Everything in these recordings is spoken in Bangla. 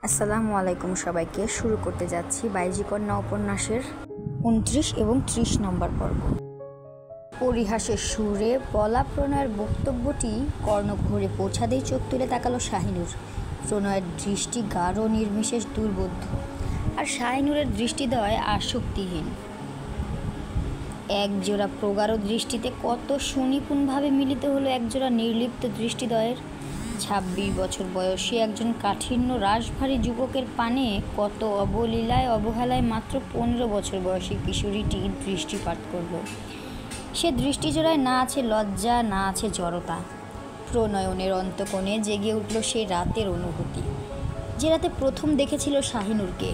আসসালামু আলাইকুম সবাইকে। শুরু করতে যাচ্ছি বাইজি কন্যা উপন্যাসের 29 এবং 30 নম্বর পর্ব। পরিহাসের সুরে বলা প্রণয়ের বক্তব্যটি কর্ণঘোরে পৌঁছাতেই চোখ তুলে তাকালো শাহিনুর। প্রণয়ের দৃষ্টি গাঢ় নির্বিশেষ দুর্বোধ্য, আর শাহিনুরের দৃষ্টিদ্বয় আসক্তিহীন। একজোড়া প্রগাঢ় দৃষ্টিতে কত সুনিপুণভাবে মিলিত হলো একজোড়া নির্লিপ্ত দৃষ্টিদ্বয়ের। 26 বছর বয়সী একজন কাঠিন্য রাশভারী যুবকের পানে কত অবলীলায় অবহেলায় মাত্র 15 বছর বয়সী কিশোরীটি দৃষ্টিপাত করল। সে দৃষ্টিজোড়ায় না আছে লজ্জা, না আছে জড়তা। প্রণয়নের অন্তকোণে জেগে উঠল সেই রাতের অনুভূতি, যে রাতে প্রথম দেখেছিল শাহিনুরকে।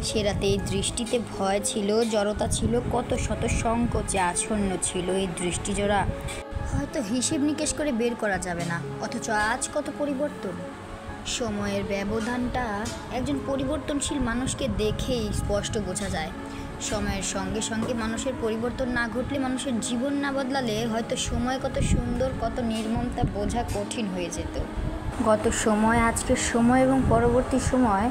সে রাতে এই দৃষ্টিতে ভয় ছিল, জড়তা ছিল, কত শত সংকোচে আচ্ছন্ন ছিল এই দৃষ্টিজোড়া। হয়তো হিসেব নিকেশ করে বের করা যাবে না, অথচ আজ কত পরিবর্তন। সময়ের ব্যবধানটা একজন পরিবর্তনশীল মানুষকে দেখেই স্পষ্ট বোঝা যায়। সময়ের সঙ্গে সঙ্গে মানুষের পরিবর্তন না ঘটলে, মানুষের জীবন না বদলালে হয়তো সময় কত সুন্দর, কত নির্মম তা বোঝা কঠিন হয়ে যেত। গত সময়, আজকের সময় এবং পরবর্তী সময়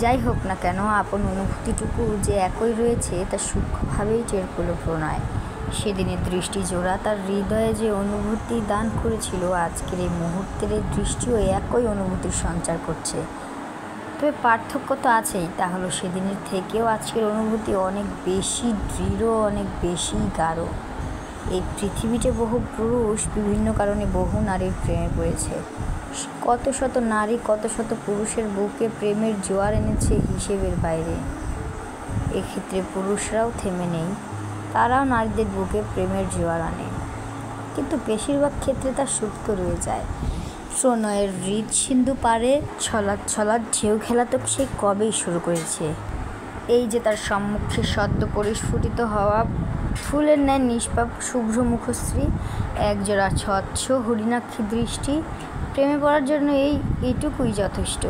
যাই হোক না কেন, আপন অনুভূতিটুকু যে একই রয়েছে তা সূক্ষ্মভাবেই টের পেল প্রণয়। সেদিনের দৃষ্টি জোড়া তার হৃদয়ে যে অনুভূতি দান করেছিল, আজকের এই মুহূর্তের এই দৃষ্টিও একই অনুভূতির সঞ্চার করছে। তবে পার্থক্য তো আছেই, তা হলো সেদিনের থেকেও আজকের অনুভূতি অনেক বেশি দৃঢ়, অনেক বেশি গাঢ়। এই পৃথিবীতে বহু পুরুষ বিভিন্ন কারণে বহু নারীর প্রেমে পড়েছে। কত শত নারী, কত শত পুরুষের বুকে প্রেমের জোয়ার এনেছে হিসেবের বাইরে। এক্ষেত্রে পুরুষরাও থেমে নেই, তারাও নারীদের বুকে প্রেমের জোয়ার আনে, কিন্তু বেশিরভাগ ক্ষেত্রে তা সুপ্ত রয়ে যায়। প্রণয়ের হৃদ সিন্ধু পারে ছলাৎ ছলাৎ ঢেউ খেলা তো সে কবেই শুরু করেছে। এই যে তার সম্মুখে সদ্য পরিস্ফুটিত হওয়া ফুলের ন্যায় নিষ্পাপ শুভ্র মুখশ্রী, একজোড়া স্বচ্ছ হরিণাক্ষী দৃষ্টি, প্রেমে পড়ার জন্য এইটুকুই যথেষ্ট।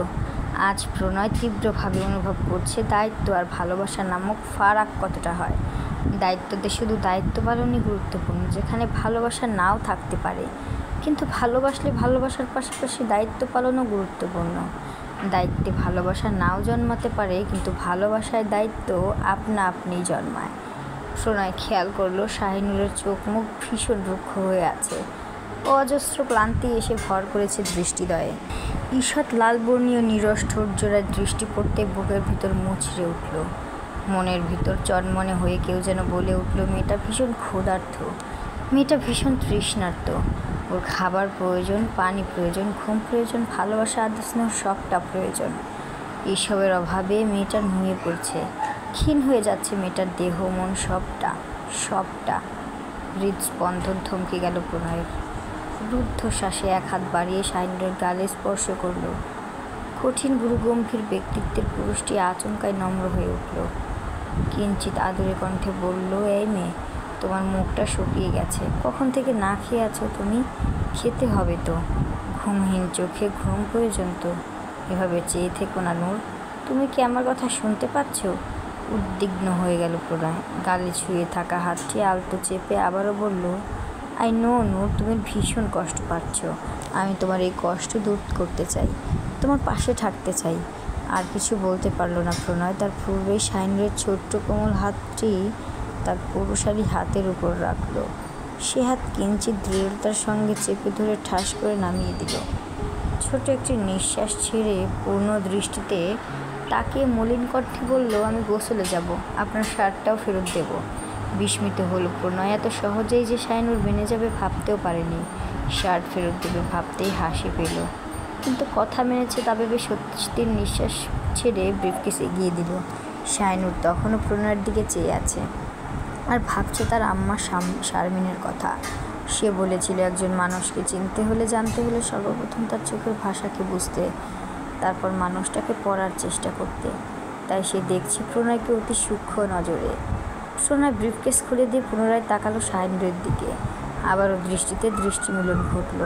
আজ প্রণয় তীব্রভাবে অনুভব করছে দায়িত্ব আর ভালোবাসা নামক ফারাক কতটা হয়। দায়িত্বতে শুধু দায়িত্ব পালনই গুরুত্বপূর্ণ, যেখানে ভালোবাসা নাও থাকতে পারে, কিন্তু ভালোবাসলে ভালোবাসার পাশাপাশি দায়িত্ব পালনও গুরুত্বপূর্ণ। দায়িত্বে ভালোবাসা নাও জন্মাতে পারে, কিন্তু ভালোবাসায় দায়িত্ব আপনা আপনিই জন্মায়। প্রণয় খেয়াল করলো শাহিনুরের চোখ মুখ ভীষণ রুক্ষ হয়ে আছে। অজস্র ক্লান্তি এসে ভর করেছে দৃষ্টিদ্বয়ে। ঈষৎ লালবর্ণীয় নীরস ঠোঁটজোড়ায় দৃষ্টি পড়তে বুকের ভিতর মুচড়ে উঠল। মনের ভিতর চনমনে হয়ে কেউ যেন বলে উঠল, মেয়েটা ভীষণ ক্ষুধার্ত, মেয়েটা ভীষণ তৃষ্ণার্ত। ওর খাবার প্রয়োজন, পানি প্রয়োজন, ঘুম প্রয়োজন, ভালোবাসা আদর স্নেহ সবটা প্রয়োজন। এসবের অভাবে মেয়েটা নুয়ে পড়ছে, ক্ষীণ হয়ে যাচ্ছে মেয়েটার দেহ মন সবটা। হৃদস্পন্দন থমকে গেল প্রণয়ের। রুদ্ধশ্বাসে এক হাত বাড়িয়ে শাহিনুরের গালে স্পর্শ করল। কঠিন গুরুগম্ভীর ব্যক্তিত্বের পুরুষটি আচমকায় নম্র হয়ে উঠল। কিঞ্চিত আদুরে কণ্ঠে বলল, এই মেয়ে, তোমার মুখটা শুকিয়ে গেছে, কখন থেকে না খেয়ে আছো তুমি? খেতে হবে তো, ঘুমহীন চোখে ঘুম প্রয়োজন তো। এভাবে চেয়ে থেকো না নূর, তুমি কি আমার কথা শুনতে পাচ্ছ? উদ্বিগ্ন হয়ে গেল প্রণয়। গালে ছুঁয়ে থাকা হাতটি আলতো চেপে আবারও বলল, আই নো নূর, তুমি ভীষণ কষ্ট পাচ্ছ। আমি তোমার এই কষ্ট দূর করতে চাই, তোমার পাশে থাকতে চাই। আর কিছু বলতে পারল না প্রণয়। তার পূর্বেই শাহিনুরের ছোট্ট কোমল হাতটি তার পুরুষালী হাতের উপর রাখল। সে হাত কিঞ্চিত দৃঢ়তার সঙ্গে চেপে ধরে ঠাস করে নামিয়ে দিল। ছোট একটি নিঃশ্বাস ছেড়ে পূর্ণ দৃষ্টিতে তাকিয়ে মলিন কণ্ঠে বলল, আমি গোসলে যাব, আপনার শার্টটাও ফেরত দেব। বিস্মিত হলো প্রণয়। এত সহজেই যে শাহিনুর মেনে যাবে ভাবতেও পারেনি। শার্ট ফেরত দেবে ভাবতেই হাসি পেল, কিন্তু কথা মেনেছে তা ভেবে স্বস্তির নিঃশ্বাস ছেড়ে ব্রিফকেস এগিয়ে দিল। শাহিনুর তখনও প্রণয়ের দিকে চেয়ে আছে, আর ভাবছে তার আম্মা শারমিনের কথা। সে বলেছিল, একজন মানুষকে চিনতে হলে, জানতে হলে সর্বপ্রথম তার চোখের ভাষাকে বুঝতে, তারপর মানুষটাকে পড়ার চেষ্টা করতে। তাই সে দেখছে প্রণয়কে অতি সূক্ষ্ম নজরে। প্রণয় ব্রিফকেস খুলে দিয়ে পুনরায় তাকালো শাহিনুরের দিকে। আবারও দৃষ্টিতে দৃষ্টি মিলন ঘটল,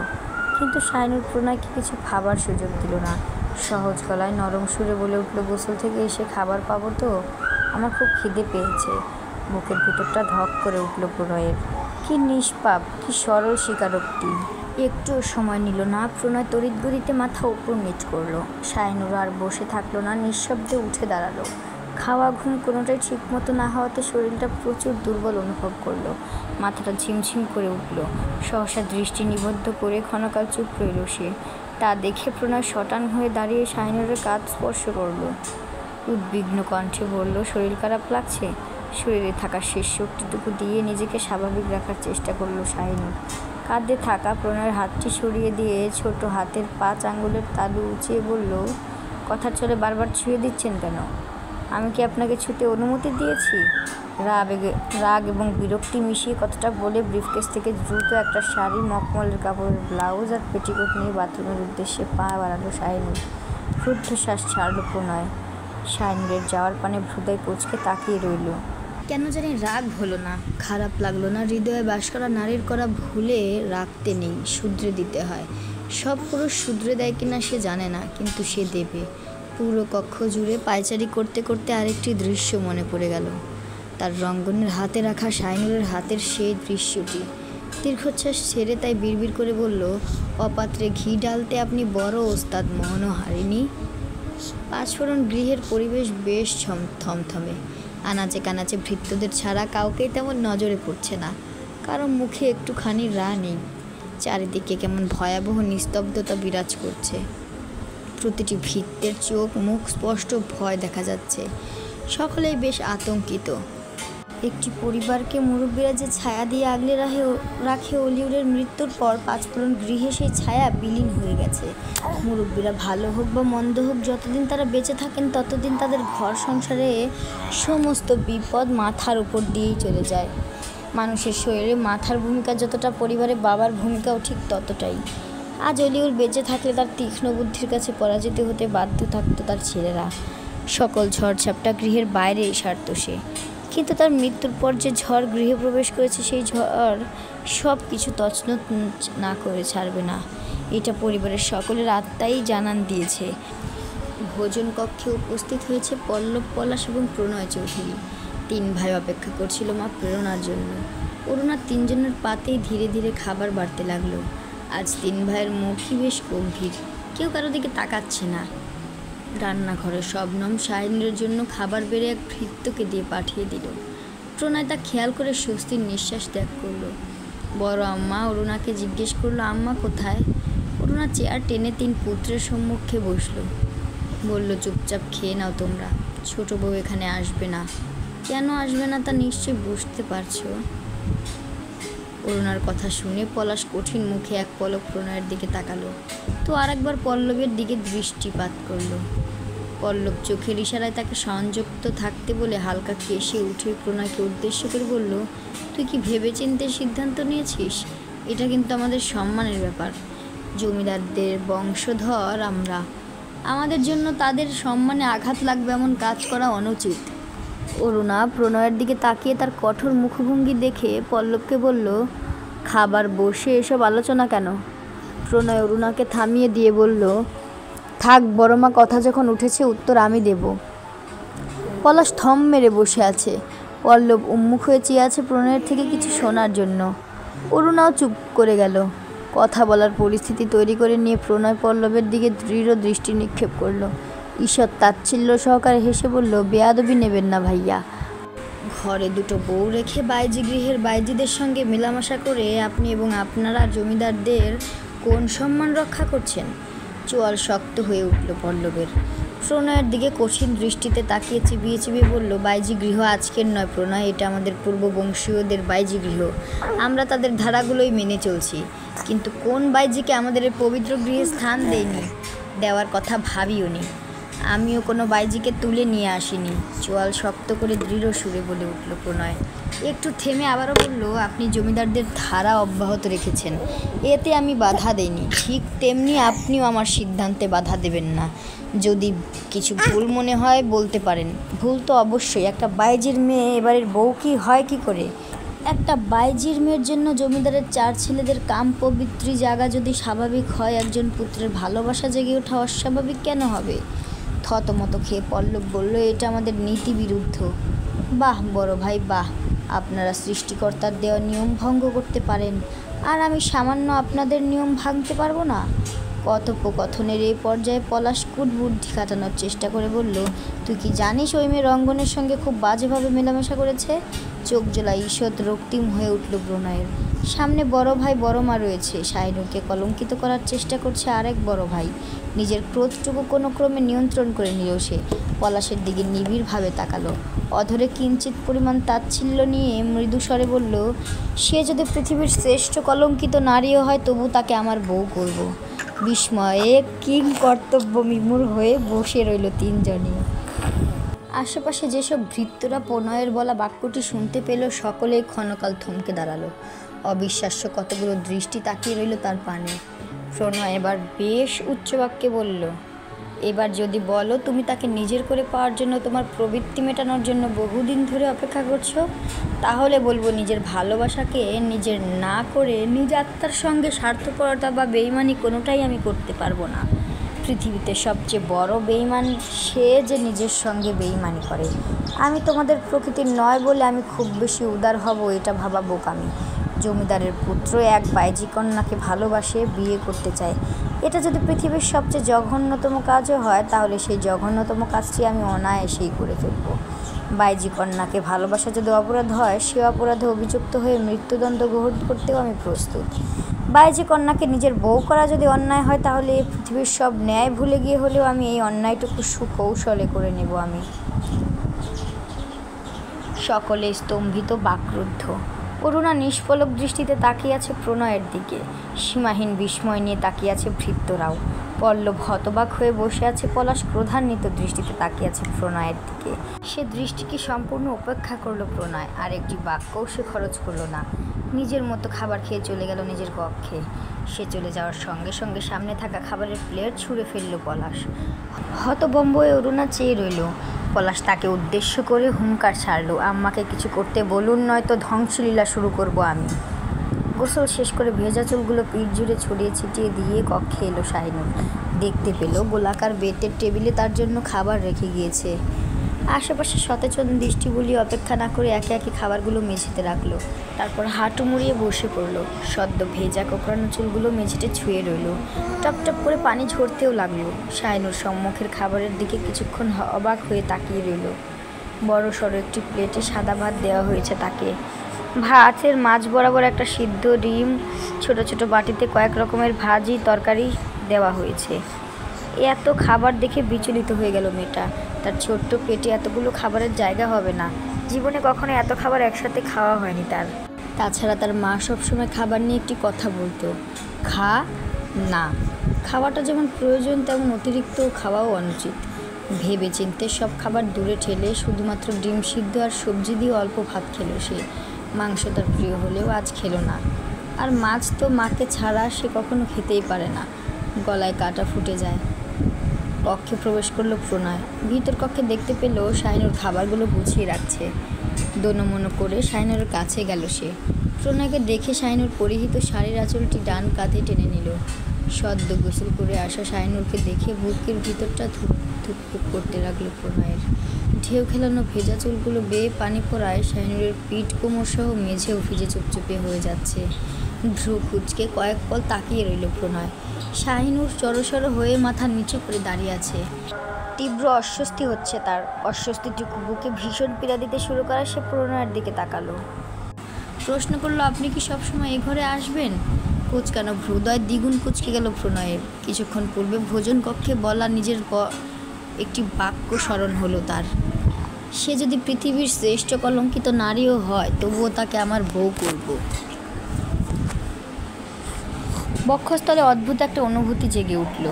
কিন্তু শাহিনুর প্রণয়কে কিছু ভাবার সুযোগ দিল না। সহজ গলায় নরম সুরে বলে উঠল, গোসল থেকে এসে খাবার পাবো তো? আমার খুব খিদে পেয়েছে। বুকের ভিতরটা ধক করে উঠল প্রণয়ের। কি নিষ্পাপ, কি সরল স্বীকারোক্তি! একটুও সময় নিল না। প্রণয় তড়িৎগতিতে মাথা উপর নিচ করলো। শাহিনুর আর বসে থাকলো না, নিঃশব্দে উঠে দাঁড়ালো। খাওয়া ঘুম কোনোটাই ঠিক মতো না হওয়াতে শরীরটা প্রচুর দুর্বল অনুভব করলো। মাথাটা ঝিমঝিম করে উঠল। সহসা দৃষ্টি নিবদ্ধ করে ক্ষণকাল চুপ রইল সে। তা দেখে প্রণয় শটান হয়ে দাঁড়িয়ে শাহিনুরের কাঁধ স্পর্শ করল। উদ্বিগ্ন কণ্ঠে বলল, শরীর খারাপ লাগছে? শরীরে থাকা শেষ শক্তিটুকু দিয়ে নিজেকে স্বাভাবিক রাখার চেষ্টা করলো শাহিনুর। কাঁধে থাকা প্রণয়ের হাতটি সরিয়ে দিয়ে ছোট হাতের 5 আঙ্গুলের তালু উঁচিয়ে বলল, কথার ছলে বারবার ছুঁয়ে দিচ্ছেন কেন? আমি কি আপনাকে ছুঁতে অনুমতি দিয়েছি? রাগ এবং বিরক্তি মিশিয়ে কথাটা বলে ব্রিফকেস থেকে দ্রুত একটা শাড়ি, মখমলের কাপড়ের ব্লাউজ আর পেটিকোট নিয়ে বাথরুমের উদ্দেশ্যে পা বাড়ালো শাহিনুর। রুদ্ধশ্বাস ছাড়ল প্রণয়। শাহিনুরের যাওয়ার পানে ভ্রুদয় কুঁচকে তাকিয়ে রইল। কেন জানি রাগ হলো না, খারাপ লাগলো না। হৃদয়ে বাস করা নারীর করা ভুলে রাখতে নেই, শুধরে দিতে হয়। সব পুরুষ শুধরে দেয় কিনা সে জানে না, কিন্তু সে দেবে। পুরো কক্ষ জুড়ে পায়চারি করতে করতে আরেকটি দৃশ্য মনে পড়ে গেল। তার রঙ্গনের হাতে রাখা শাহিনুরের হাতের সেই দৃশ্যটি। দীর্ঘশ্বাস ছেড়ে তাই বিড়বিড় করে বলল, অপাত্রে ঘি ডালতে আপনি বড় ওস্তাদ মনোহারিণী। 5 ফোড়ন গৃহের পরিবেশ বেশ থমথমে। আনাচে কানাচে ভৃত্যদের ছাড়া কাউকেই তেমন নজরে পড়ছে না। কারো মুখে একটুখানি রা নেই। চারিদিকে কেমন ভয়াবহ নিস্তব্ধতা বিরাজ করছে। প্রতিটি ভৃত্যের চোখ মুখ স্পষ্ট ভয় দেখা যাচ্ছে। সকলেই বেশ আতঙ্কিত। একটি পরিবারকে মুরব্বীরা যে ছায়া দিয়ে আগলে রাখে, অলিউরের মৃত্যুর পর 5 ফোড়ন গৃহে সেই ছায়া বিলীন হয়ে গেছে। মুরব্বীরা ভালো হোক বা মন্দ হোক, যতদিন তারা বেঁচে থাকেন ততদিন তাদের ঘর সংসারে সমস্ত বিপদ মাথার উপর দিয়েই চলে যায়। মানুষের শরীরে মাথার ভূমিকা যতটা, পরিবারে বাবার ভূমিকাও ঠিক ততটাই। আজ অলিউর বেঁচে থাকলে তার তীক্ষ্ণ বুদ্ধির কাছে পরাজিত হতে বাধ্য থাকতো তার ছেলেরা। সকল ঝড়ঝাপটা গৃহের বাইরেই সারত সে। কিন্তু তার মৃত্যুর পর যে ঝড় গৃহে প্রবেশ করেছে, সেই ঝড় সব কিছু তছনছ না করে ছাড়বে না। এটা পরিবারের সকলের আত্মাই জানান দিয়েছে। ভোজন কক্ষে উপস্থিত হয়েছে পল্লব, পলাশ এবং প্রণয় চৌধুরী। 3 ভাই অপেক্ষা করছিল মা প্রেরণার জন্য। অরুণার 3 জনের পাতেই ধীরে ধীরে খাবার বাড়তে লাগলো। আজ 3 ভাইয়ের মুখই বেশ গম্ভীর, কেউ কারো দিকে তাকাচ্ছে না। রান্নাঘরে শবনম শাহিনুরের জন্য খাবার বেড়ে এক ভৃত্যকে দিয়ে পাঠিয়ে দিল। প্রণয় তা খেয়াল করে স্বস্তির নিঃশ্বাস ত্যাগ করলো। বড় আম্মা অরুণাকে জিজ্ঞেস করলো, আম্মা কোথায়? অরুণা চেয়ার টেনে 3 পুত্রের সম্মুখে বসলো। বলল, চুপচাপ খেয়ে নাও তোমরা, ছোট বউ এখানে আসবে না। কেন আসবে না তা নিশ্চয়ই বুঝতে পারছো। অরুণার কথা শুনে পলাশ কঠিন মুখে এক পলক প্রণয়ের দিকে তাকালো, তো আরেকবার পল্লবের দিকে দৃষ্টিপাত করলো। পল্লব চোখের ইশারায় তাকে সংযুক্ত থাকতে বলে হালকা কেশে উঠে প্রণয়কে উদ্দেশ্য করে বলল, তুই কি ভেবেচিন্তে সিদ্ধান্ত নিয়েছিস? এটা কিন্তু আমাদের সম্মানের ব্যাপার। জমিদারদের বংশধর আমরা, আমাদের জন্য তাদের সম্মানে আঘাত লাগবে এমন কাজ করা অনুচিত। অরুণা প্রণয়ের দিকে তাকিয়ে তার কঠোর মুখভঙ্গি দেখে পল্লবকে বলল, খাবার বসে এসব আলোচনা কেন? প্রণয় অরুণাকে থামিয়ে দিয়ে বলল, থাক বড়মা, কথা যখন উঠেছে উত্তর আমি দেব। পলাশ থম মেরে বসে আছে। পল্লব উন্মুখ হয়ে চেয়ে আছে প্রণয়ের থেকে কিছু শোনার জন্য। অরুণাও চুপ করে গেল। কথা বলার পরিস্থিতি তৈরি করে নিয়ে প্রণয় পল্লবের দিকে দৃঢ় দৃষ্টি নিক্ষেপ করল। ঈষৎ তাচ্ছিল্য সহকারে হেসে বলল, বেয়াদবি নেবেন না ভাইয়া। ঘরে 2 বউ রেখে বাইজি গৃহের বাইজিদের সঙ্গে মেলামেশা করে আপনি এবং আপনারা জমিদারদের কোন সম্মান রক্ষা করছেন? চোয়াল শক্ত হয়ে উঠল পল্লবের। প্রণয়ের দিকে কঠিন দৃষ্টিতে তাকিয়ে চিবিয়ে চিবিয়ে বলল, বাইজি গৃহ আজকের নয় প্রণয়, এটা আমাদের পূর্ববংশীয়দের বাইজি গৃহ। আমরা তাদের ধারাগুলোই মেনে চলছি, কিন্তু কোন বাইজিকে আমাদের এই পবিত্র গৃহে স্থান দেয়নি, দেওয়ার কথা ভাবিও নি। আমিও কোনো বাইজিকে তুলে নিয়ে আসিনি। চোয়াল শক্ত করে দৃঢ় সুরে বলে উঠল প্রণয়। একটু থেমে আবারও বলল, আপনি জমিদারদের ধারা অব্যাহত রেখেছেন, এতে আমি বাধা দেইনি। ঠিক তেমনি আপনিও আমার সিদ্ধান্তে বাধা দেবেন না। যদি কিছু ভুল মনে হয় বলতে পারেন। ভুল তো অবশ্যই, একটা বাইজির মেয়ে এবারের বউ কি হয় কি করে? একটা বাইজির মেয়ের জন্য জমিদারের 4 ছেলেদের কাম পবিত্রী জায়গা যদি স্বাভাবিক হয়, একজন পুত্রের ভালোবাসা জেগে ওঠা অস্বাভাবিক কেন হবে? থতমত খেয়ে পল্লব বলল, এটা আমাদের নীতি বিরুদ্ধ। বাহ বড় ভাই বাহ, আপনারা সৃষ্টিকর্তার দেওয়া নিয়ম ভঙ্গ করতে পারেন, আর আমি সামান্য আপনাদের নিয়ম ভাঙতে পারবো না? কথোপকথনের এই পর্যায়ে পলাশ বুদ্ধি কাটানোর চেষ্টা করে বলল, তুই কি জানিস ওই মেয়ে রঙ্গনের সঙ্গে খুব বাজেভাবে মেলামেশা করেছে? চোখ জোলা ঈষৎ রক্তিম হয়ে উঠল প্রণয়ের। সামনে বড় ভাই বড় মা রয়েছে, শাহিনুরকে কলঙ্কিত করার চেষ্টা করছে আরেক বড় ভাই। নিজের ক্রোধটুকু কোনো ক্রমে নিয়ন্ত্রণ করে নিল সে। পলাশের দিকে নিবিড়ভাবে তাকালো, অধরে কিঞ্চিত পরিমাণ তাচ্ছিল্য নিয়ে মৃদু স্বরে বলল, সে যদি পৃথিবীর শ্রেষ্ঠ কলঙ্কিত নারীও হয় তবু তাকে আমার বউ করব। বিস্ময়ে কিং কর্তব্য বিমূঢ় হয়ে বসে রইল তিনজনই। আশেপাশে যেসব ভৃত্যরা প্রণয়ের বলা বাক্যটি শুনতে পেল সকলেই ক্ষণকাল থমকে দাঁড়ালো। অবিশ্বাস্য কতগুলো দৃষ্টি তাকিয়ে রইল তার পানে। প্রণয় এবার বেশ উচ্চ বাক্যে বলল, এবার যদি বলো তুমি তাকে নিজের করে পাওয়ার জন্য তোমার প্রবৃত্তি মেটানোর জন্য বহুদিন ধরে অপেক্ষা করছো, তাহলে বলবো নিজের ভালোবাসাকে নিজের না করে নিজ আত্মার সঙ্গে স্বার্থপরতা বা বেইমানি কোনোটাই আমি করতে পারবো না। পৃথিবীতে সবচেয়ে বড় বেইমান সে যে নিজের সঙ্গে বেইমানি করে। আমি তোমাদের প্রকৃতির নয় বলে আমি খুব বেশি উদার হব এটা ভাবা বোকামি। জমিদারের পুত্র এক বাইজি কন্যাকে ভালোবাসে বিয়ে করতে চায়, এটা যদি পৃথিবীর সবচেয়ে জঘন্যতম কাজও হয় তাহলে সেই জঘন্যতম কাজটি আমি অনায়াসেই করে ফেলব। বাইজি কন্যাকে ভালোবাসা যদি অপরাধ হয়, সে অপরাধে অভিযুক্ত হয়ে মৃত্যুদণ্ড গ্রহণ করতেও আমি প্রস্তুত। বাইজি কন্যাকে নিজের বউ করা যদি অন্যায় হয় তাহলে এই পৃথিবীর সব ন্যায় ভুলে গিয়ে হলেও আমি এই অন্যায়টুকু সুকৌশলে করে নেব আমি। সকলে স্তম্ভিত বাকরুদ্ধ। অরুণা নিষ্পলক দৃষ্টিতে তাকিয়ে আছে প্রণয়ের দিকে, সীমাহীন বিস্ময় নিয়ে তাকিয়ে আছে ভৃত্যরাও। পল্লব হতবাক হয়ে বসে আছে, পলাশ ক্রোধান্বিত দৃষ্টিতে তাকিয়ে আছে প্রণয়ের দিকে। সে দৃষ্টিকে সম্পূর্ণ উপেক্ষা করলো প্রণয়, আর একটি বাক্যও সে খরচ করলো না। নিজের মতো খাবার খেয়ে চলে গেল নিজের কক্ষে। সে চলে যাওয়ার সঙ্গে সঙ্গে সামনে থাকা খাবারের প্লেট ছুঁড়ে ফেলল পলাশ। হতভম্ব হয়ে অরুণা চেয়ে রইল। পলাশ তাকে উদ্দেশ্য করে হুঙ্কার ছাড়ল, আম্মাকে কিছু করতে বলুন, নয়তো ধ্বংসলীলা শুরু করব আমি। গোসল শেষ করে ভেজা চুলগুলো পিঠ জুড়ে ছড়িয়ে ছিটিয়ে দিয়ে কক্ষে এলো শাহিনুর। দেখতে পেল গোলাকার বেতের টেবিলে তার জন্য খাবার রেখে গিয়েছে। আশেপাশে সচেতন দৃষ্টি বুলিয়ে অপেক্ষা না করে একে একে খাবারগুলো মেঝেতে রাখলো, তারপর হাঁটু মুড়িয়ে বসে পড়লো। সদ্য ভেজা কোঁকড়ানো চুলগুলো মেঝেতে ছুঁয়ে রইল, টপ টপ করে পানি ঝরতেও লাগলো। শাহিনুর সম্মুখের খাবারের দিকে কিছুক্ষণ অবাক হয়ে তাকিয়ে রইল। বড় সড়ো একটি প্লেটে সাদা ভাত দেওয়া হয়েছে তাকে। ভাতের মাঝ বরাবর একটা সিদ্ধ ডিম, ছোট ছোট বাটিতে কয়েক রকমের ভাজি তরকারি দেওয়া হয়েছে। এত খাবার দেখে বিচলিত হয়ে গেল মেয়েটা। তার ছোট্ট পেটে এতগুলো খাবারের জায়গা হবে না, জীবনে কখনো এত খাবার একসাথে খাওয়া হয়নি তার। তাছাড়া তার মা সবসময় খাবার নিয়ে একটি কথা বলতো, খা না। খাওয়াটা যেমন প্রয়োজন তেমন অতিরিক্ত খাওয়াও অনুচিত। ভেবে চিনতে সব খাবার দূরে ঠেলে শুধুমাত্র ডিম সিদ্ধ আর সবজি দিয়ে অল্প ভাত খেলো সে। মাংস তার প্রিয় হলেও আজ খেলো না। আর মাছ তো মাকে ছাড়া সে কখনো খেতেই পারে না, গলায় কাঁটা ফুটে যায়। কক্ষে প্রবেশ করলো প্রণয়। ভিতর কক্ষে দেখতে পেল শাহিনুর খাবারগুলো গুছিয়ে রাখছে। দোনমনো করে শাহিনুরের কাছে গেল সে। প্রণয়কে দেখে শাহিনুর পরিহিত শাড়ির আঁচলটি ডান কাঁধে টেনে নিল। সদ্য গোসল করে আসা শাহিনুরকে দেখে বুকের ভিতরটা ধুক ধুক করতে লাগলো প্রণয়ের। ঢেউ খেলানো ভেজা চুলগুলো বেয়ে পানি পড়ায় শাহিনুরের পিঠ কোমর সহ মেঝেও ভিজে চুপচুপে হয়ে যাচ্ছে। ভ্রু কুঁচকে কয়েক পল তাকিয়ে রইল প্রণয়। শাহিনুর জড়সড় হয়ে মাথা নিচু করে দাঁড়িয়ে আছে। তীব্র অস্বস্তি হচ্ছে তার। অস্বস্তিটুকু বুকে ভীষণ পীড়া দিতে শুরু করা সে প্রণয়ের দিকে তাকালো। প্রশ্ন করলো, আপনি কি সবসময় এই ঘরে আসবেন? কুচকানো হৃদয় দ্বিগুণ কুচকে গেল প্রণয়ের। কিছুক্ষণ পূর্বে ভোজন কক্ষে বলা নিজের একটি বাক্য স্মরণ হলো তার, সে যদি পৃথিবীর শ্রেষ্ঠ কলঙ্কিত নারীও হয় তবুও তাকে আমার বউ করব। বক্ষস্থলে অদ্ভুত একটা অনুভূতি জেগে উঠল।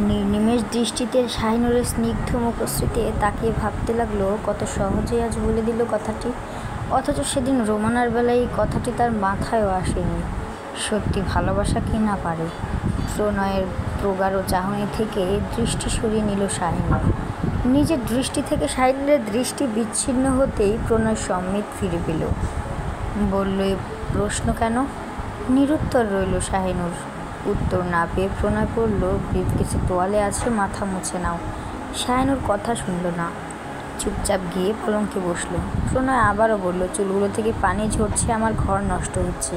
নির্নিমেষ দৃষ্টিতে শাহিনুরের স্নিগ্ধ মুখশ্রীতে তাকিয়ে ভাবতে লাগলো, কত সহজে আজ বলে দিল কথাটি। অথচ সেদিন রোমানার বেলায় এই কথাটি তার মাথায়ও আসেনি। সত্যি ভালোবাসা কি না পারে। প্রণয়ের প্রগাঢ় চাহনি থেকে দৃষ্টি সরিয়ে নিল শাহিনুর। নিজের দৃষ্টি থেকে শাহিনুরের দৃষ্টি বিচ্ছিন্ন হতেই প্রণয় সম্মিত ফিরে পেল। বলল, প্রশ্ন কেন? নিরুত্তর রইল শাহিনুর। উত্তর না পেয়ে প্রণয় পড়ল, ব্রিফকেসে তোয়ালে আছে, মাথা মুছে নাও। শাহিনুর কথা শুনল না। চুপচাপ গিয়ে পলঙ্কে বসলো। প্রণয় আবারও বলল, চুলগুলো থেকে পানি ঝরছে, আমার ঘর নষ্ট হচ্ছে,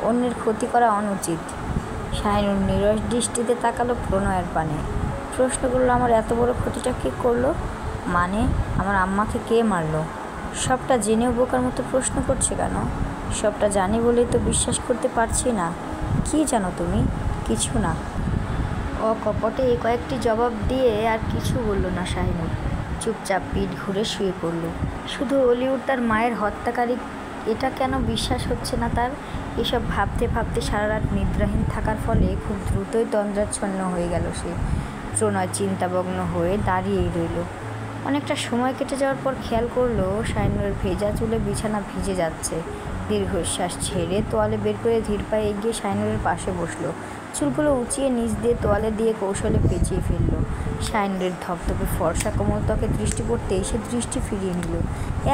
অন্যের ক্ষতি করা অনুচিত। শাহিনুর নীরস দৃষ্টিতে তাকালো প্রণয়ের পানে, প্রশ্ন করলো, আমার এত বড় ক্ষতিটা কে করলো? মানে আমার আম্মাকে কে মারলো? সবটা জেনেও বোকার মতো প্রশ্ন করছে কেন? সবটা জানি বলেই তো বিশ্বাস করতে পারছি না। কি জানো তুমি? কিছু না। অকপটে এই কয়েকটি জবাব দিয়ে আর কিছু বলল না শাহিনুর। চুপচাপ পিঠ ঘুরে শুয়ে পড়ল। শুধু অলিউড তার মায়ের হত্যাকারী, এটা কেন বিশ্বাস হচ্ছে না তার? এসব ভাবতে ভাবতে সারা রাত নিদ্রাহীন থাকার ফলে খুব দ্রুতই তন্দ্রাচ্ছন্ন হয়ে গেল সে। প্রণয় চিন্তামগ্ন হয়ে দাঁড়িয়েই রইল। অনেকটা সময় কেটে যাওয়ার পর খেয়াল করলো শাহিনুরের ভেজা চুলে বিছানা ভিজে যাচ্ছে। দীর্ঘশ্বাস ছেড়ে তোয়ালে বের করে ধীর পায়ে এগিয়ে শাহিনুরের পাশে বসলো। চুলগুলো উঁচিয়ে নিচ দিয়ে তোয়ালে দিয়ে কৌশলে পেঁচিয়ে ফেলল। শাহিনুরের ধপধপে ফর্সা কোমল ত্বকে দৃষ্টি পড়তেই সে দৃষ্টি ফিরিয়ে নিল।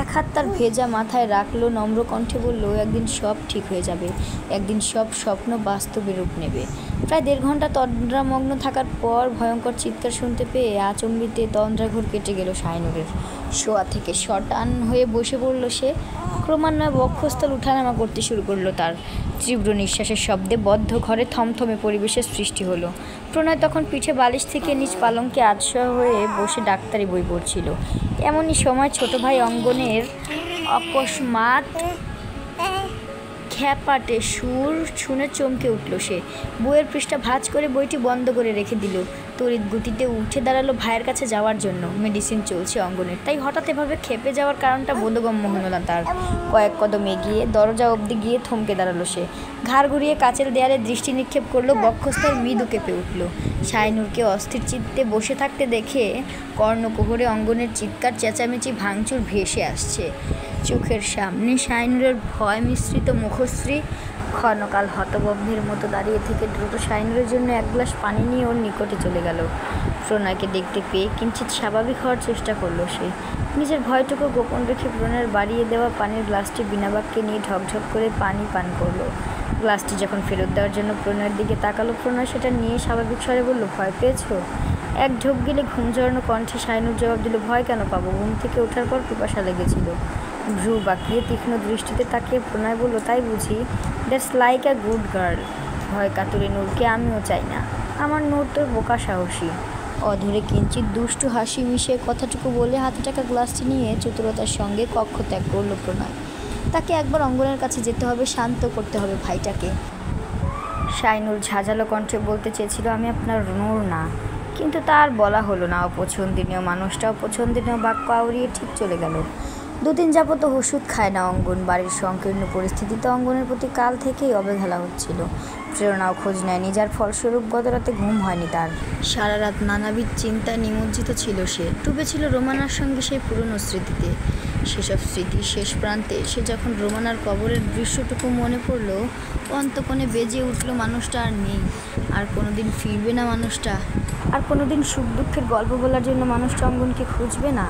এক হাত তার ভেজা মাথায় রাখলো, নম্র কণ্ঠে বলল, একদিন সব ঠিক হয়ে যাবে, একদিন সব স্বপ্ন বাস্তবে রূপ নেবে। প্রায় 1.5 ঘন্টা তন্দ্রামগ্ন থাকার পর ভয়ঙ্কর চিৎকার শুনতে পেয়ে আচমবিতে তন্দ্রাঘোর কেটে গেল শাহিনুরের। শোয়া থেকে শটান হয়ে বসে পড়ল সে। ক্রমান্বয়ে বক্ষস্থল উঠানামা করতে শুরু করলো তার। তীব্র নিঃশ্বাসের শব্দে বদ্ধ ঘরে থমথমে পরিবেশের সৃষ্টি হলো। প্রণয় তখন পিঠে বালিশ থেকে নিজ পালঙ্কে আধশোয়া হয়ে বসে ডাক্তারি বই পড়ছিল। এমনই সময় ছোট ভাই অঙ্গনের অকস্মাৎ খ্যাপাটে সুর শুনে চমকে উঠল সে। বইয়ের পৃষ্ঠা ভাঁজ করে বইটি বন্ধ করে রেখে দিল। তড়িৎ গতিতে উঠে দাঁড়ালো ভাইয়ের কাছে যাওয়ার জন্য। মেডিসিন চলছে অঙ্গনের, তাই হঠাৎ এভাবে খেপে যাওয়ার কারণটা বোধগম্য হলো না তার। কয়েক কদম এগিয়ে দরজা অবধি গিয়ে থমকে দাঁড়ালো সে। ঘাড় ঘুরিয়ে কাচের দেয়ালে দৃষ্টি নিক্ষেপ করলো। বক্ষস্থল মৃদু কেঁপে উঠল। শাহিনুরকে অস্থির চিত্তে বসে থাকতে দেখে কর্ণকুহরে অঙ্গনের চিৎকার চেঁচামেচি ভাঙচুর ভেসে আসছে। চোখের সামনে শাহিনুরের ভয় মিশ্রিত মুখশ্রী। ক্ষণকাল হতভম্বের মতো দাঁড়িয়ে থেকে দ্রুত শাহিনুরের জন্য 1 গ্লাস পানি নিয়ে ওর নিকটে চলে গেল। প্রণয়কে দেখতে পেয়ে কিঞ্চিৎ স্বাভাবিক হওয়ার চেষ্টা করলো সে। নিজের ভয়টুকু গোপন রেখে প্রণয়ের বাড়িয়ে দেওয়া পানির গ্লাসটি বিনা বাক্যে নিয়ে ঢকঢক করে পানি পান করলো। গ্লাসটি যখন ফেরত দেওয়ার জন্য প্রণয়ের দিকে তাকালো, প্রণয় সেটা নিয়ে স্বাভাবিক স্বরে বলল, ভয় পেয়েছো? এক ঢোক গেলে ঘুম জড়ানো কণ্ঠে শাহিনুর জবাব দিল, ভয় কেন পাবো, ঘুম থেকে ওঠার পর পিপাসা লেগেছিল। ভ্রু বাঁকিয়ে তীক্ষ্ণ দৃষ্টিতে তাকিয়ে প্রণয় বলল, তাই বুঝি? That's like a good girl. ভয় কাতুরে নূরকে আমিও চাই না। আমার নূর তোর বোকা সাহসী। অধরে কিঞ্চিৎ দুষ্টু হাসি মিশিয়ে কথাটুকু বলে হাতে টাকা গ্লাসটি নিয়ে চতুরতার সঙ্গে কক্ষ ত্যাগ করল প্রণয়। তাকে একবার অঙ্গনের কাছে যেতে হবে, শান্ত করতে হবে ভাইটাকে। শাহিনুর ঝাঁঝালো কণ্ঠে বলতে চেয়েছিল, আমি আপনার নূর না, কিন্তু তার বলা হলো না। অপছন্দনীয় মানুষটা অপছন্দনীয় বাক্য আউড়িয়ে ঠিক চলে গেল। 2 দিন যাবত ওষুধ খায় না অঙ্গন। বাড়ির সংকীর্ণ পরিস্থিতিতে অঙ্গনের প্রতি কাল থেকেই অবহেলা হচ্ছিল। প্রেরণাও খোঁজ নেয়নি, যার ফলস্বরূপ গত রাতে ঘুম হয়নি তার। সারা রাত নানাবিধ চিন্তায় নিমজ্জিত ছিল সে। ডুবেছিল রোমানার সঙ্গে সেই পুরনো স্মৃতিতে। সেসব স্মৃতির শেষ প্রান্তে সে যখন রোমানার কবরের দৃশ্যটুকু মনে পড়ল, অন্তকোণে বেজে উঠল, মানুষটা আর নেই, আর কোনোদিন ফিরবে না মানুষটা। আর কোনোদিন সুখ দুঃখের গল্প বলার জন্য মানুষটা অঙ্গনকে খুঁজবে না।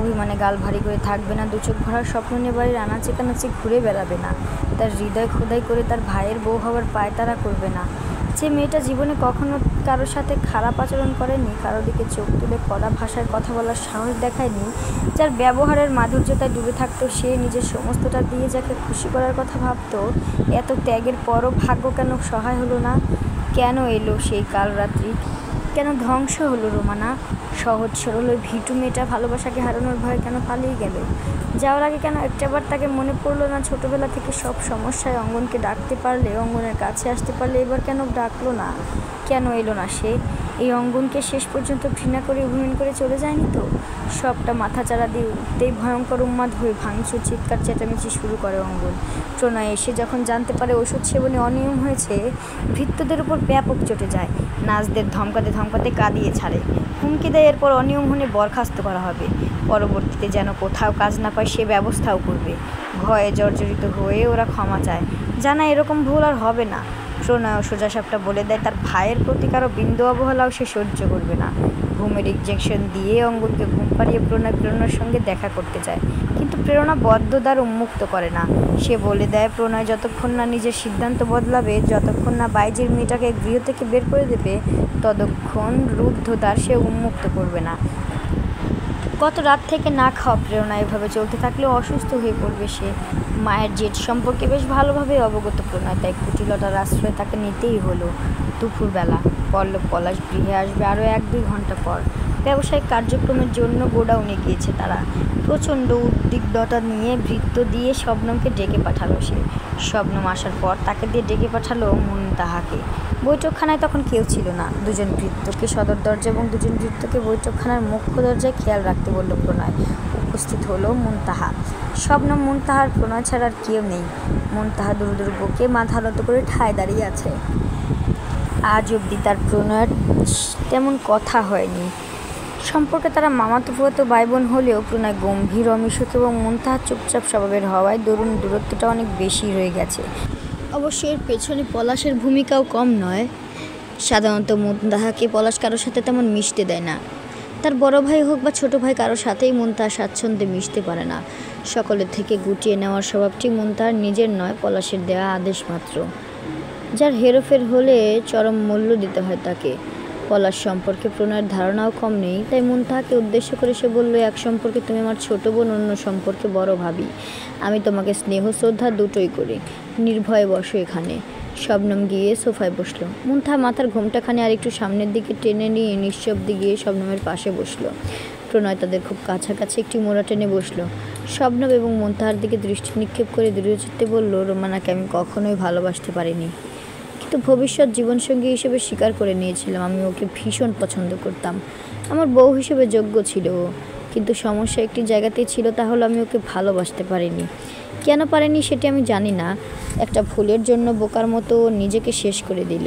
অভিমানে গাল ভারী করে থাকবে না। 2 চোখ ভরার স্বপ্ন নিয়ে বাড়ির আনাচে কানাচে ঘুরে বেড়াবে না। তার হৃদয় খোদাই করে তার ভাইয়ের বউ হওয়ার পায়তারা করবে না। যে মেয়েটা জীবনে কখনো কারোর সাথে খারাপ আচরণ করেনি, কারো দিকে চোখ তুলে কড়া ভাষায় কথা বলার সাহস দেখায়নি, যার ব্যবহারের মাধুর্যতায় ডুবে থাকতো সে, নিজের সমস্তটা দিয়ে যাকে খুশি করার কথা ভাবতো, এত ত্যাগের পরও ভাগ্য কেন সহায় হলো না? কেন এলো সেই কাল রাত্রি? কেন ধ্বংস হলো রোমানা? সহজ সরল ওই ভিটু মেয়েটা ভালোবাসাকে হারানোর ভয়ে কেন পালিয়ে গেল? যাওয়ার আগে কেন একটাবার তাকে মনে পড়লো না ছোটবেলা থেকে সব সমস্যায় অঙ্গনকে ডাকতে পারলে, অঙ্গনের কাছে আসতে পারলে, এবার কেন ডাকলো না? কেন এলো না সে? এই অঙ্গনকে শেষ পর্যন্ত ঘৃণা করে অভিমান করে চলে যায়নি তো? সবটা মাথাচাড়া দিয়ে উঠতেই ভয়ঙ্কর উন্মাদ হয়ে ভাঙচুর চিৎকার চেঁচামেচি শুরু করে অঙ্গন। প্রণয় এসে যখন জানতে পারে ওষুধ সেবনে অনিয়ম হয়েছে, ভৃত্যদের উপর ব্যাপক চটে যায়। নার্সদের ধমকাতে ধমকাতে কাঁদিয়ে ছাড়ে, হুমকি দেয় এরপর অনিয়ম হলে বরখাস্ত করা হবে। পরবর্তীতে যেন কোথাও কাজ না পায় সে ব্যবস্থাও করবে। ভয়ে জর্জরিত হয়ে ওরা ক্ষমা চায়, জানা এরকম ভুল আর হবে না। প্রণয় সোজাসাপটা বলে দেয় তার ভাইয়ের প্রতি কারো বিন্দু অবহেলাও সে সহ্য করবে না। ঘুমের ইনজেকশন দিয়ে অঙ্গনকে ঘুম পাড়িয়ে প্রেরণার সঙ্গে দেখা করতে চায়, কিন্তু প্রেরণা বদ্ধ দ্বার উন্মুক্ত করে না। সে বলে দেয় প্রণয় যতক্ষণ না নিজের সিদ্ধান্ত বদলাবে, যতক্ষণ না বাইজির মেয়েটাকে গৃহ থেকে বের করে দেবে, ততক্ষণ রুদ্ধ দ্বার সে উন্মুক্ত করবে না। গত রাত থেকে না খাওয়া প্রেরণা এভাবে চলতে থাকলে অসুস্থ হয়ে পড়বে সে। মায়ের জেদ সম্পর্কে বেশ ভালোভাবে অবগত প্রণয়, তাই কুটিলতার আশ্রয় তাকে নিতেই হলো। দুপুরবেলা পলাশ গৃহে আসবে আরও 1-2 ঘন্টা পর। ব্যবসায়িক কার্যক্রমের জন্য গোডাউনে গিয়েছে তারা। প্রচণ্ড উদ্বিগ্নতা নিয়ে ভৃত্য দিয়ে শবনমকে ডেকে পাঠালো সে। শবনম আসার পর তাকে দিয়ে ডেকে পাঠালো মুনতাহাকে। বৈঠকখানায় তখন কেউ ছিল না। 2জন ভৃত্যকে সদর দরজা এবং 2জন ভৃত্যকে বৈঠকখানার মুখ্য দরজায় খেয়াল রাখতে বলল প্রণয়। উপস্থিত হলো মুনতাহা। শবনম, মুনতাহার প্রণয় ছাড়া আর কেউ নেই। মুনতাহা দূর বুকে মাথা নত করে ঠায় দাঁড়িয়ে আছে। আজ অবধি তার প্রণয়ের তেমন কথা হয়নি। সম্পর্কে তারা মামাতো ফুফাতো ভাই বোন হলেও প্রণয় গম্ভীর অমিশুক এবং মুনতাহা চুপচাপ স্বভাবের হওয়ায় দূরত্বটা অনেক বেশি রয়ে গেছে। অবশ্য এর পেছনে পলাশের ভূমিকাও কম নয়। সাধারণত মুনতাহাকে পলাশ কারোর সাথে তেমন মিশতে দেয় না। তার বড় ভাই হোক বা ছোট ভাই, কারোর সাথেই মুনতাহা স্বাচ্ছন্দ্যে মিশতে পারে না। সকলের থেকে গুটিয়ে নেওয়ার স্বভাবটি মুনতাহার নিজের নয়, পলাশের দেওয়া আদেশ মাত্র, যার হেরফের হলে চরম মূল্য দিতে হয় তাকে। পলাশ সম্পর্কে প্রণয়ের ধারণাও কম নেই, তাই মুনতাহাকে উদ্দেশ্য করে সে বলল, এক সম্পর্কে তুমি আমার ছোট বোন, অন্য সম্পর্কে বড় ভাবি। আমি তোমাকে স্নেহ শ্রদ্ধা দুটোই করি। নির্ভয়ে বসো এখানে। শবনম গিয়ে সোফায় বসলো। মুনতাহা মাথার ঘোমটাখানে আর একটু সামনের দিকে টেনে নিয়ে নিঃশব্দে গিয়ে শবনমের পাশে বসলো। প্রণয় তাদের খুব কাছাকাছি একটি মোড়া টেনে বসলো। শবনম এবং মুনতাহার দিকে দৃষ্টি নিক্ষেপ করে দৃঢ়চিত্তে বলল, রোমানাকে আমি কখনোই ভালোবাসতে পারিনি, কিন্তু ভবিষ্যৎ জীবনসঙ্গী হিসেবে স্বীকার করে নিয়েছিলাম। আমি ওকে ভীষণ পছন্দ করতাম, আমার বউ হিসেবে যোগ্য ছিল ও। কিন্তু সমস্যা একটি জায়গাতেই ছিল, তাহলে আমি ওকে ভালোবাসতে পারিনি। কেন পারিনি সেটি আমি জানি না। একটা ভুলের জন্য বোকার মতো নিজেকে শেষ করে দিল।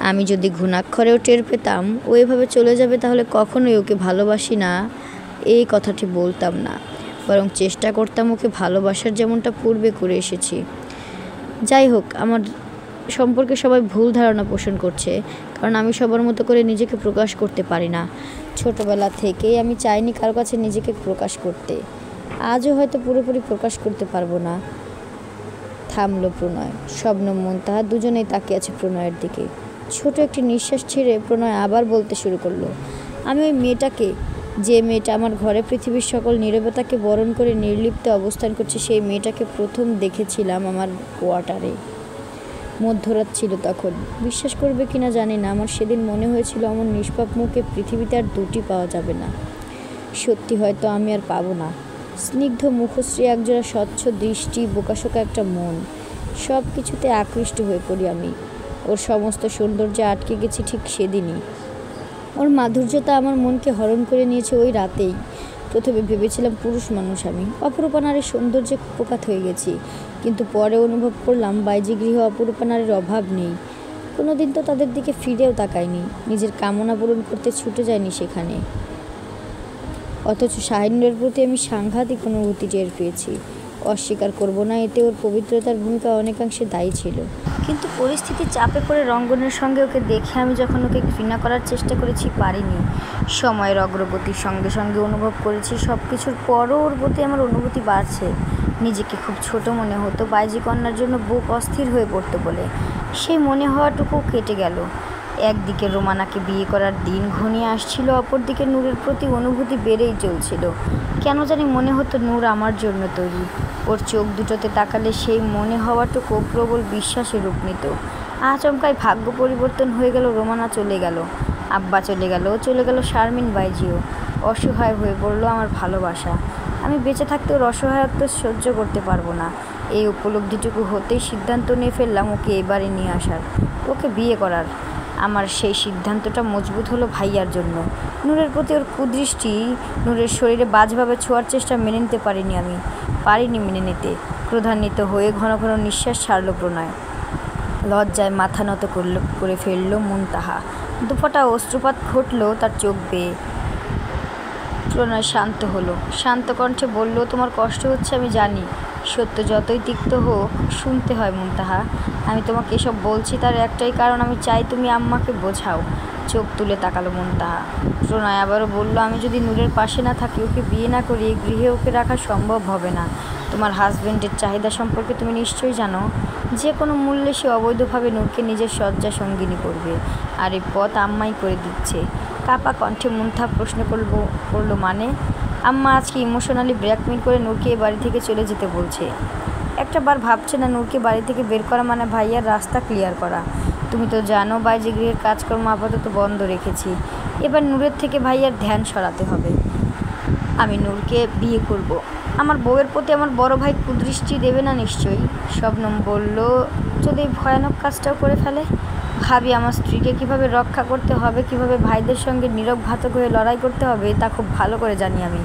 আমি যদি ঘুণাক্ষরেও টের পেতাম ও এভাবে চলে যাবে, তাহলে কখনোই ওকে ভালোবাসি না এই কথাটি বলতাম না, বরং চেষ্টা করতাম ওকে ভালোবাসার, যেমনটা পূর্বে করে এসেছি। যাই হোক, আমার সম্পর্কে সবাই ভুল ধারণা পোষণ করছে, কারণ আমি সবার মতো করে নিজেকে প্রকাশ করতে পারি না। ছোটবেলা থেকেই আমি চাইনি কারো কাছে নিজেকে প্রকাশ করতে। আজও হয়তো পুরোপুরি প্রকাশ করতে পারবো না। থামলো প্রণয়। শবনম, মুনতাহা দুজনেই তাকিয়ে আছে প্রণয়ের দিকে। ছোট একটি নিঃশ্বাস ছেড়ে প্রণয় আবার বলতে শুরু করলো, আমি ওই মেয়েটাকে, যে মেয়েটা আমার ঘরে পৃথিবীর সকল নীরবতাকে বরণ করে নির্লিপ্ত অবস্থান করছে, সেই মেয়েটাকে প্রথম দেখেছিলাম আমার কোয়ার্টারে। মধ্যরাত ছিল তখন। বিশ্বাস করবে কিনা জানি না, আমার সেদিন মনে হয়েছিল আমার নিষ্পাপ মুখে পৃথিবীতে আর দুটি পাওয়া যাবে না। সত্যি হয়তো আমি আর পাবো না। স্নিগ্ধ মুখশ্রী, একজোড়া স্বচ্ছ দৃষ্টি, বোকাশোকা একটা মন, সব কিছুতে আকৃষ্ট হয়ে পড়ি আমি। ওর সমস্ত সৌন্দর্যে আটকে গেছি ঠিক সেদিনই। ওর মাধুর্যতা আমার মনকে হরণ করে নিয়েছে ওই রাতেই। প্রথমে ভেবেছিলাম পুরুষ মানুষ আমি, অপরূপা নারীর সৌন্দর্যে কুপোকাত হয়ে গেছি, কিন্তু পরে অনুভব করলাম বাইজি গৃহে অপরূপা নারীর অভাব নেই। কোনোদিন তো তাদের দিকে ফিরেও তাকায়নি, নিজের কামনা পূরণ করতে ছুটে যায়নি সেখানে। অথচ শাহিনুরের প্রতি আমি সাংঘাতিক অনুভূতি টের পেয়েছি। অস্বীকার করব না, এতে ওর পবিত্রতার ভূমিকা অনেকাংশে দায়ী ছিল। কিন্তু পরিস্থিতির চাপে পড়ে রঙ্গনের সঙ্গে ওকে দেখে আমি যখন ওকে ঘৃণা করার চেষ্টা করেছি, পারিনি। সময়ের অগ্রগতির সঙ্গে সঙ্গে অনুভব করেছি, সব কিছুর পরও ওর প্রতি আমার অনুভূতি বাড়ছে। নিজেকে খুব ছোট মনে হতো, বাইজি কন্যার জন্য বুক অস্থির হয়ে পড়তো বলে। সেই মনে হওয়াটুকু কেটে গেল। একদিকে রোমানাকে বিয়ে করার দিন ঘনিয়ে আসছিল, অপরদিকে নূরের প্রতি অনুভূতি বেড়েই চলছিল। কেন জানি মনে হতো নূর আমার জন্য তৈরি। ওর চোখ দুটোতে তাকালে সেই মনে হওয়াটুকু প্রবল বিশ্বাসে রূপ নিত। আচমকাই ভাগ্য পরিবর্তন হয়ে গেল, রোমানা চলে গেল, আব্বা চলে গেল শারমিন বাইজিও। অসহায় হয়ে পড়লো আমার ভালোবাসা। আমি বেঁচে থাকতে ওর অসহায়ত্ব সহ্য করতে পারবো না। এই উপলব্ধিটুকু হতেই সিদ্ধান্ত নিয়ে ফেললাম ওকে এবারে নিয়ে আসার, ওকে বিয়ে করার। আমার সেই সিদ্ধান্তটা মজবুত হলো ভাইয়ার জন্য। নূরের প্রতি ওর কুদৃষ্টি, নূরের শরীরে বাজভাবে ছোঁয়ার চেষ্টা মেনে নিতে পারিনি মেনে নিতে। ক্রোধান্বিত হয়ে ঘন ঘন নিঃশ্বাস ছাড়ল প্রণয়। লজ্জায় মাথা নত করে ফেলল মুনতাহা। দুপটা অশ্রুপাত ঘটল তার চোখ বেয়ে। প্রণয় শান্ত হলো, শান্ত কণ্ঠে বলল, তোমার কষ্ট হচ্ছে আমি জানি, সত্য যতই তিক্ত হোক শুনতে হয় মুনতাহা। আমি তোমাকে এসব বলছি তার একটাই কারণ, আমি চাই তুমি আম্মাকে বোঝাও। চোখ তুলে তাকালো মুনতাহা। প্রণয় আবারও বলল, আমি যদি নূরের পাশে না থাকি, ওকে বিয়ে না করি, গৃহে ওকে রাখা সম্ভব হবে না। তোমার হাজবেন্ডের চাহিদা সম্পর্কে তুমি নিশ্চয়ই জানো। যে কোনো মূল্যে সে অবৈধভাবে নূরকে নিজের শয্যা সঙ্গিনী করবে, আর এই পথ আম্মাই করে দিচ্ছে। কাপা কণ্ঠে মুনতাহা প্রশ্ন করলো মানে? আম্মা আজকে ইমোশনালি ব্ল্যাকমেল করে নূরকে এ বাড়ি থেকে চলে যেতে বলছে। একটা বার ভাবছে না নূরকে বাড়ি থেকে বের করা মানে ভাইয়ার রাস্তা ক্লিয়ার করা? তুমি তো জানো বাইরে গৃহের কাজকর্ম আপাতত বন্ধ রেখেছি। এবার নূরের থেকে ভাইয়ার ধ্যান সরাতে হবে। আমি নূরকে বিয়ে করব। আমার বউয়ের প্রতি আমার বড় ভাই কুদৃষ্টি দেবে না নিশ্চয়ই? শবনম বলল, যদি ভয়ানক কাজটাও করে ফেলে? ভাবি আমার স্ত্রীকে কিভাবে রক্ষা করতে হবে, কিভাবে ভাইদের সঙ্গে নীরব ঘাতক হয়ে লড়াই করতে হবে তা খুব ভালো করে জানি আমি।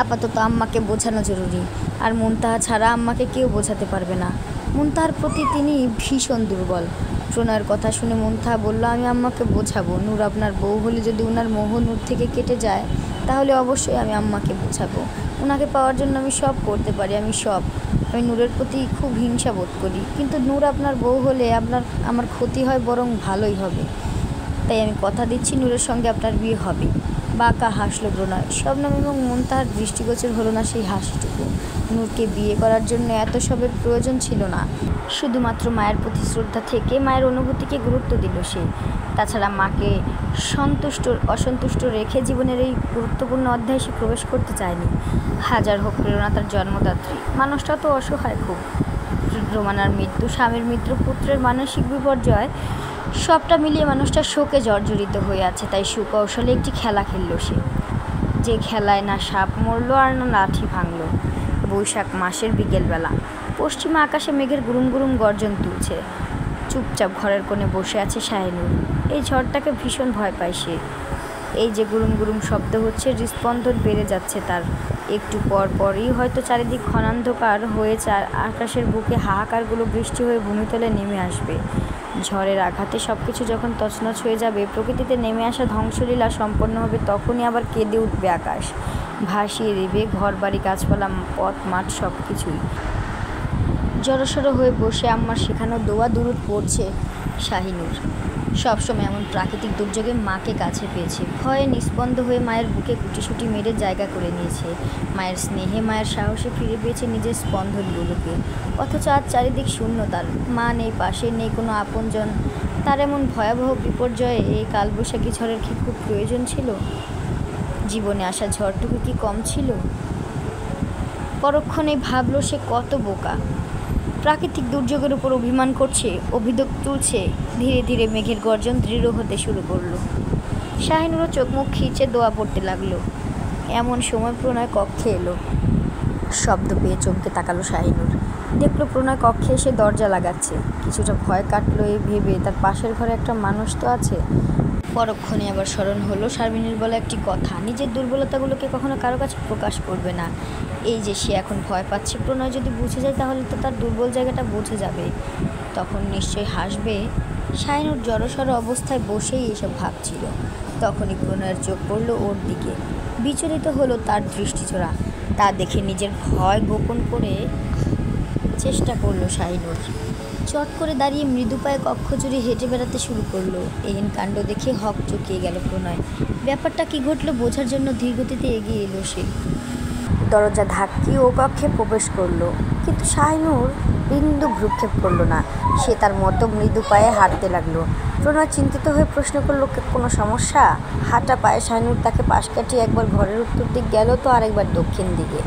আপাতত আম্মাকে বোঝানো জরুরি, আর মুনতাহা ছাড়া আম্মাকে কেউ বোঝাতে পারবে না। মুনতাহার প্রতি তিনি ভীষণ দুর্বল। প্রণয়ের কথা শুনে মুনতাহা বলল, আমি আম্মাকে বোঝাবো। নূর আপনার বউ হলে যদি ওনার মোহ নূর থেকে কেটে যায় তাহলে অবশ্যই আমি আম্মাকে বোঝাবো। ওনাকে পাওয়ার জন্য আমি সব করতে পারি, আমি নূরের প্রতি খুব হিংসা বোধ করি, কিন্তু নূর আপনার বউ হলে আমার ক্ষতি হয় বরং ভালোই হবে। তাই আমি কথা দিচ্ছি নূরের সঙ্গে আপনার বিয়ে হবে। বাঁকা হাসল প্রণয়। শবনম এবং মুনতাহার দৃষ্টিগোচর হলো না সেই হাসিটুকু। নূরকে বিয়ে করার জন্য এত সবের প্রয়োজন ছিল না, শুধুমাত্র মায়ের প্রতি শ্রদ্ধা থেকে মায়ের অনুভূতিকে গুরুত্ব দিল সে। তাছাড়া মাকে অসন্তুষ্ট রেখে জীবনের এই গুরুত্বপূর্ণ অধ্যায়ে সে প্রবেশ করতে চায়নি। হাজার হোক প্রেরণা তার জন্মদাত্রী, মানুষটা তো অসহায় খুব। রোমানার মৃত্যু, স্বামীর মৃত্যু, পুত্রের মানসিক বিপর্যয়, সবটা মিলিয়ে মানুষটা শোকে জর্জরিত হয়ে আছে। তাই সুকৌশলে একটি খেলা খেলল সে, যে খেলায় না সাপ মরল আর না লাঠি ভাঙল। বৈশাখ মাসের বিকেলবেলা পশ্চিমা আকাশে মেঘের গুরুম গুরুম গর্জন তুলছে। চুপচাপ ঘরের কোণে বসে আছে শাহিনুর। এই ঝড়টাকে ভীষণ ভয় পায় সে। এই যে গুরুম গুরুম শব্দ হচ্ছে, হৃস্পন্দন বেড়ে যাচ্ছে তার। একটু পরই হয়তো চারিদিক ঘনান্ধকার হয়ে আকাশের বুকে হাহাকারগুলো বৃষ্টি হয়ে ভূমিতলে নেমে আসবে। ঝড়ের আঘাতে সব কিছু যখন তছনছ হয়ে যাবে, প্রকৃতিতে নেমে আসা ধ্বংসলীলা সম্পন্ন হবে, তখনই আবার কেঁদে উঠবে আকাশ, ভাসিয়ে দেবে ঘরবাড়ি, গাছপালা, পথ মাঠ সব কিছুই। জড়সড় হয়ে বসে আম্মার শেখানো দোয়া দুরুদ পড়ছে শাহিনুর। সবসময় এমন প্রাকৃতিক দুর্যোগে মাকে কাছে পেয়েছে। ভয়ে নিস্পন্দ হয়ে মায়ের বুকে গুটিসুটি মেরে জায়গা করে নিয়েছে। মায়ের স্নেহে, মায়ের সাহসে ফিরে পেয়েছে নিজের স্পন্দনগুলোকে। অথচ আজ চারিদিক শূন্য তার। মা নেই পাশে, নেই কোনো আপনজন। তার এমন ভয়াবহ বিপর্যয়ে এই কালবৈশাখী ঝড়ের কি খুব প্রয়োজন ছিল? জীবনে আসা ঝড়টুকু কি কম ছিল? পরক্ষণেই ভাবল সে কত বোকা। প্রাকৃতিক দুর্যোগের উপর অভিমান করছে, অভিযোগ তুলছে। ধীরে ধীরে মেঘের গর্জন দৃঢ় হতে শুরু করলো। শাহিনুরও চোখ মুখ খিচে দোয়া পড়তে লাগলো। এমন সময় প্রণয় কক্ষে এলো। শব্দ পেয়ে চমকে তাকালো শাহিনুর। দেখলো প্রণয় কক্ষে এসে দরজা লাগাচ্ছে। কিছুটা ভয় কাটলো এই ভেবে তার পাশের ঘরে একটা মানুষ তো আছে। পরক্ষণে আবার স্মরণ হলো শারমিনের বলা একটি কথা, নিজের দুর্বলতাগুলোকে কখনো কারো কাছে প্রকাশ করবে না। এই যে সে এখন ভয় পাচ্ছে, প্রণয় যদি বুঝে যায় তাহলে তো তার দুর্বল জায়গাটা বুঝে যাবে, তখন নিশ্চয়ই হাসবে। শাহিনুর জড়সড় অবস্থায় বসেই এসব ভাবছিল। তখনই প্রণয়ের চোখ পড়ল ওর দিকে। বিচলিত হলো তার দৃষ্টিছোড়া। তা দেখে নিজের ভয় গোপন করে চেষ্টা করলো শাহিনুর। চট করে দাঁড়িয়ে মৃদু পায়ে কক্ষ জুড়ে হেঁটে বেড়াতে শুরু করলো। এহেন কাণ্ড দেখে হক চকিয়ে গেল প্রণয়। ব্যাপারটা কি ঘটলো বোঝার জন্য ধীরগতিতে এগিয়ে এলো সে। দরজা ধাক্কিয়ে ও কক্ষে প্রবেশ করলো, কিন্তু শাহিনুর বিন্দু ভ্রুক্ষেপ করলো না। সে তার মতো মৃদু পায়ে হাঁটতে লাগলো। প্রণয় চিন্তিত হয়ে প্রশ্ন করলো, কোনো সমস্যা? হাঁটা পায়ে শাহিনুর তাকে পাশ কাটিয়ে একবার ঘরের উত্তর দিক গেল তো আরেকবার দক্ষিণ দিকে।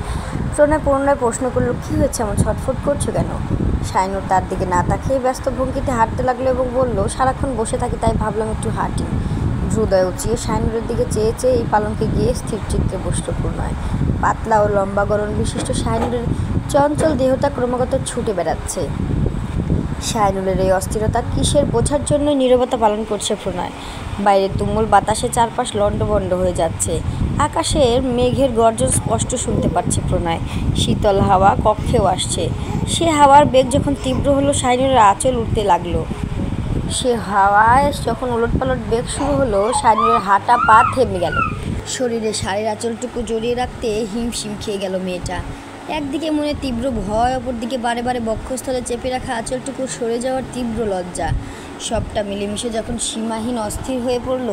প্রণয় পুনরায় প্রশ্ন করলো, কী হয়েছে, এমন ছটফট করছো কেন? শাহিনুর তার দিকে না তাকিয়ে ব্যস্ত ভঙ্গিতে হাঁটতে লাগলো এবং বলল, সারাক্ষণ বসে থাকি তাই ভাবলাম একটু হাঁটি। হৃদয় উঁচিয়ে শাহিনুরের দিকে চেয়ে চেয়ে এই পালঙ্কে গিয়ে স্থির চিত্রে বসল প্রণয়। পাতলা ও লম্বা গড়ন বিশিষ্ট শাহিনুরের চঞ্চল দেহটা ক্রমাগত ছুটে বেড়াচ্ছে। শাহিনুরের এই অস্থিরতা কিসের বোঝার জন্য নীরবতা পালন করছে প্রণয়। বাইরে তুমুল বাতাসে চারপাশ লণ্ডভণ্ড হয়ে যাচ্ছে। আকাশের মেঘের গর্জন স্পষ্ট শুনতে পাচ্ছে প্রণয়। শীতল হাওয়া কক্ষেও আসছে। সে হাওয়ার বেগ যখন তীব্র হলো, শাহিনুরের আঁচল উঠতে লাগলো। সে হাওয়ায় যখন ওলটপালট বেগ শুরু হলো, শাহিনুরের হাঁটা পা থেমে গেল। শরীরে শাড়ির আঁচলটুকু জড়িয়ে রাখতে হিমশিম খেয়ে গেল মেয়েটা। একদিকে মনে তীব্র ভয়, অপরদিকে বারে বারে বক্ষস্থলে চেপে রাখা আঁচলটুকু সরে যাওয়ার তীব্র লজ্জা। সবটা মিলেমিশে যখন সীমাহীন অস্থির হয়ে পড়ল,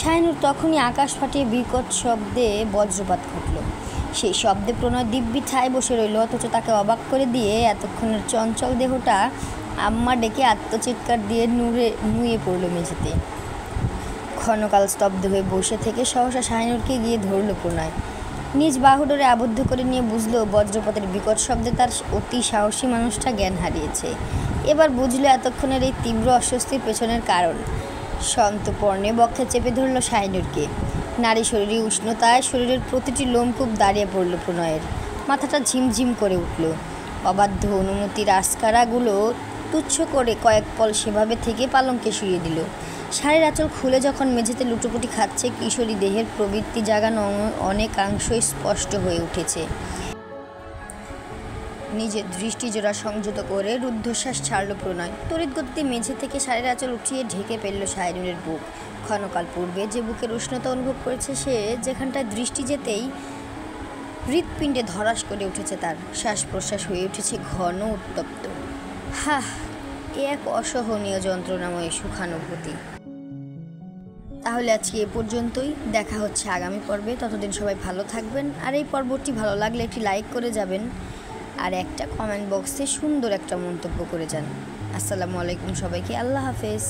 শাহিনুর তখনই আকাশ ফাটিয়ে বিকট শব্দে বজ্রপাত ঘটল। সেই শব্দে প্রণয় দিব্যি ঠায় বসে রইল, অথচ তাকে অবাক করে দিয়ে এতক্ষণের চঞ্চল দেহটা আম্মা ডেকে আত্মচিৎকার দিয়ে নুয়ে পড়ল মেঝেতে। ক্ষণকাল স্তব্ধ হয়ে বসে থেকে সহসা শাহিনুরকে গিয়ে ধরল প্রণয়। নিজ বাহুডোরে আবদ্ধ করে নিয়ে বুঝল বজ্রপাতের বিকট শব্দে তার অতি সাহসী মানুষটা জ্ঞান হারিয়েছে। এবার বুঝলো এতক্ষণের এই তীব্র অস্বস্তির পেছনের কারণ। সন্তর্পণে বক্ষে চেপে ধরল শাহিনুরকে। নারী শরীরের উষ্ণতায় শরীরের প্রতিটি লোমকূপ দাঁড়িয়ে পড়ল প্রণয়ের। মাথাটা ঝিমঝিম করে উঠল। অবাধ্য অনুমতির আস্কারাগুলো তুচ্ছ করে কয়েক পল সেভাবে থেকে পালঙ্কে শুইয়ে দিল। শাড়ির আঁচল খুলে যখন মেঝেতে লুটোপুটি খাচ্ছে, কিশোরী দেহের প্রবৃত্তি জাগানো অনেকাংশই স্পষ্ট হয়ে উঠেছে। নিজের দৃষ্টিজোড়া সংযত করে রুদ্ধশ্বাস ছাড়ল প্রণয়। তড়িৎ গতিতে মেঝে থেকে শাড়ির আঁচল উঠিয়ে ঢেকে ফেলল শাহিনুরের বুক। ক্ষণকাল পূর্বে যে বুকের উষ্ণতা অনুভব করেছে সে, যেখানটায় দৃষ্টি যেতেই হৃৎপিণ্ডে ধরাস করে উঠেছে তার। শ্বাস প্রশ্বাস হয়ে উঠেছে ঘন উত্তপ্ত। হাহ, এ এক অসহনীয় যন্ত্রণাময় সুখানুভূতি। তাহলে আজকে এ পর্যন্তই। দেখা হচ্ছে আগামী পর্বে। ততদিন সবাই ভালো থাকবেন। আর এই পর্বটি ভালো লাগলে একটি লাইক করে যাবেন, আর একটা কমেন্ট বক্সে সুন্দর একটা মন্তব্য করে যান। আসসালামু আলাইকুম সবাইকে। আল্লাহ হাফেজ।